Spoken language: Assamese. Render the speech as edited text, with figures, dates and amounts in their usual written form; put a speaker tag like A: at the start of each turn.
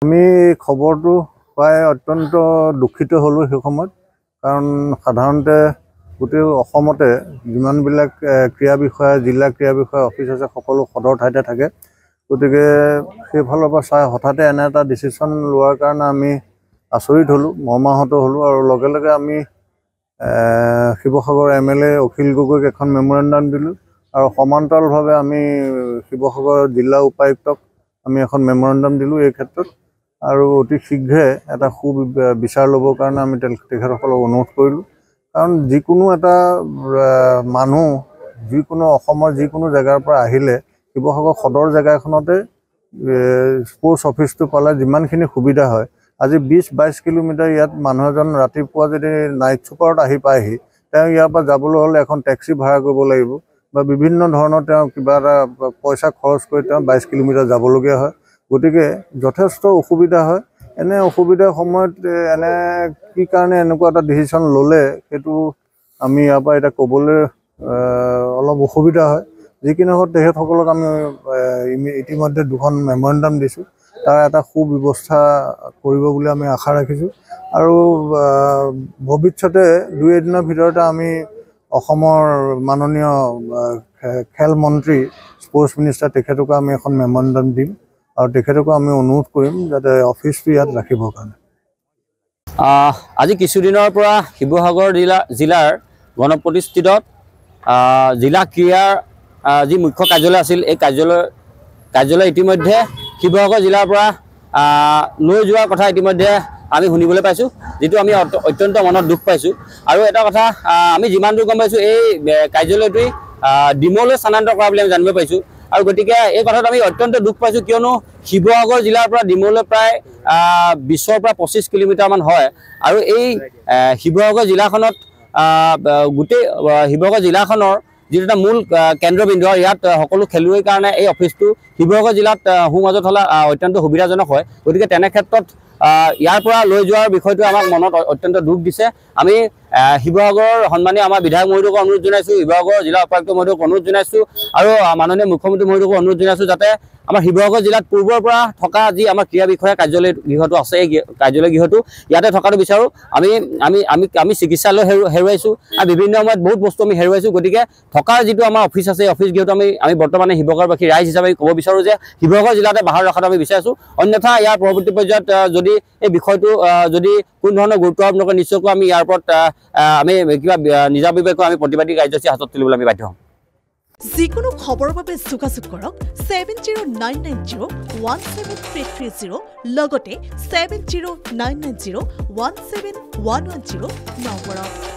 A: আমি খবৰটো পাই অত্যন্ত দুখিত হলো সেই সময়ত কাৰণ সাধাৰণতে গোটেই অসমতে যিমানবিলাক ক্ৰিয়া বিষয়া জিলা ক্ৰিয়া বিষয়া অফিচ আছে সকলো সদৰ ঠাইতে থাকে গতিকে সেইফালৰ পৰা চাই হঠাতে এনে এটা ডিসিশন লোৱাৰ কাৰণে আমি আচৰিত হলো মৰ্মাহত হলো আৰু লগে লগে আমি শিৱসাগৰ এমএলএ অখিল গগৈক এখন মেমোৰেণ্ডাম দিলো আৰু সমান্তৰালভাৱে আমি শিৱসাগৰ জিলা উপায়ুক্তক আমি এখন মেমোৰেণ্ডাম দিলো এই ক্ষেত্ৰত আৰু অতি শীঘ্ৰে এটা বিচাৰ ল'বৰ কাৰণে আমি তেখেতসকলক অনুৰোধ কৰিলোঁ কাৰণ যিকোনো এটা মানুহ যিকোনো অসমৰ যিকোনো জেগাৰ পৰা আহিলে শিৱসাগৰ সদৰ জেগাখনতে স্পৰ্টছ অফিচটো পালে যিমানখিনি সুবিধা হয় আজি 20-22 কিলোমিটাৰ ইয়াত মানুহ এজন ৰাতিপুৱা যদি নাইট ছুপাৰত আহি পায়হি তেওঁ ইয়াৰ পৰা যাবলৈ হ'লে এখন টেক্সি ভাড়া কৰিব লাগিব বা বিভিন্ন ধৰণৰ তেওঁ কিবা এটা পইচা খৰচ কৰি তেওঁ 22 কিলোমিটাৰ যাবলগীয়া হয় গতিকে যথেষ্ট অসুবিধা হয় এনে অসুবিধাৰ সময়ত এনে কি কাৰণে এনেকুৱা এটা ডিসিশন ল'লে সেইটো আমি ইয়াৰ পৰা এটা ক'বলৈ অলপ অসুবিধা হয় যিকিনো তেখেতসকলক আমি ইতিমধ্যে দুখন মেমোৰেণ্ডাম দিছোঁ তাৰ এটা সুব্যৱস্থা কৰিব বুলি আমি আশা ৰাখিছোঁ আৰু ভৱিষ্যতে 2 দিনৰ ভিতৰতে আমি অসমৰ মাননীয় খেল মন্ত্ৰী স্পৰ্টছ মিনিষ্টাৰ তেখেতক আমি এখন মেমোৰেণ্ডাম দিম আৰু তেখেতক আমি অনুৰোধ কৰিম যাতে অফিচটো ইয়াত ৰাখিবৰ কাৰণে
B: আজি কিছুদিনৰ পৰা শিৱসাগৰ জিলাৰ গণপ্ৰতিষ্ঠিত জিলা ক্ৰীড়াৰ যি মুখ্য কাৰ্যালয় আছিল এই কাৰ্যালয় ইতিমধ্যে শিৱসাগৰ জিলাৰ পৰা লৈ যোৱাৰ কথা ইতিমধ্যে আমি শুনিবলৈ পাইছোঁ যেটো আমি অত্যন্ত মনত দুখ পাইছোঁ আৰু এটা কথা আমি যিমান দূৰ গম পাইছোঁ এই কাৰ্যালয়টো ডিমলৈ স্থানান্তৰ কৰা বুলি আমি জানিব পাইছোঁ আৰু গতিকে এই কথাত আমি অত্যন্ত দুখ পাইছোঁ কিয়নো শিৱসাগৰ জিলাৰ পৰা ডিমলৈ প্ৰায় 20 পৰা 25 কিলোমিটাৰ মান হয় আৰু এই শিৱসাগৰ জিলাখনত গোটেই শিৱসাগৰ জিলাখনৰ যেটো এটা মূল কেন্দ্ৰবিন্দু আৰু ইয়াত সকলো খেলুৱৈৰ কাৰণে এই অফিচটো শিৱসাগৰ জিলাত মাজত হলে অত্যন্ত সুবিধাজনক হয় গতিকে তেনে ক্ষেত্ৰত ইয়াৰ পৰা লৈ যোৱাৰ বিষয়টো আমাক মনত অত্যন্ত দুখ দিছে আমি শিৱসাগৰৰ সন্মানীয় আমাৰ বিধায়ক মহোদয়ক অনুৰোধ জনাইছোঁ শিৱসাগৰ জিলা উপায়ুক্ত মহোদয়ক অনুৰোধ জনাইছোঁ আৰু মাননীয় মুখ্যমন্ত্ৰী মহোদয়ক অনুৰোধ জনাইছোঁ যাতে আমাৰ শিৱসাগৰ জিলাত পূৰ্বৰ পৰা থকা যি আমাৰ ক্ৰীড়া বিষয়া কাৰ্যালয় গৃহটো আছে এই কাৰ্যালয় গৃহটো ইয়াতে থকাটো বিচাৰোঁ আমি চিকিৎসালয় হেৰুৱাইছোঁ আৰু বিভিন্ন সময়ত বহুত বস্তু আমি হেৰুৱাইছোঁ গতিকে থকাৰ যিটো আমাৰ অফিচ আছে অফিচ গৃহটো আমি বৰ্তমানে শিৱসাগৰবাসী ৰাইজ হিচাপে ক'ব বিচাৰোঁ যে শিৱসাগৰ জিলাতে বাহাৰ ৰখাটো আমি বিচাৰিছোঁ অন্যথা ইয়াৰ পৰৱৰ্তী পৰ্যায়ত যদি এই বিষয়টো যদি কোনো ধৰণৰ গুৰুত্ব আৰোপ নকৰে নিশ্চয়কৈ আমি ইয়াৰ ওপৰত আমি কিবা নিজাববীয়াকৈ আমি প্ৰতিবাদী কাৰ্যসূচী হাতত তুলিবলৈ আমি বাধ্য হ'ম
C: যিকোনো খবৰৰ বাবে যোগাযোগ কৰক 7099017330 লগতে 7099017110 নম্বৰত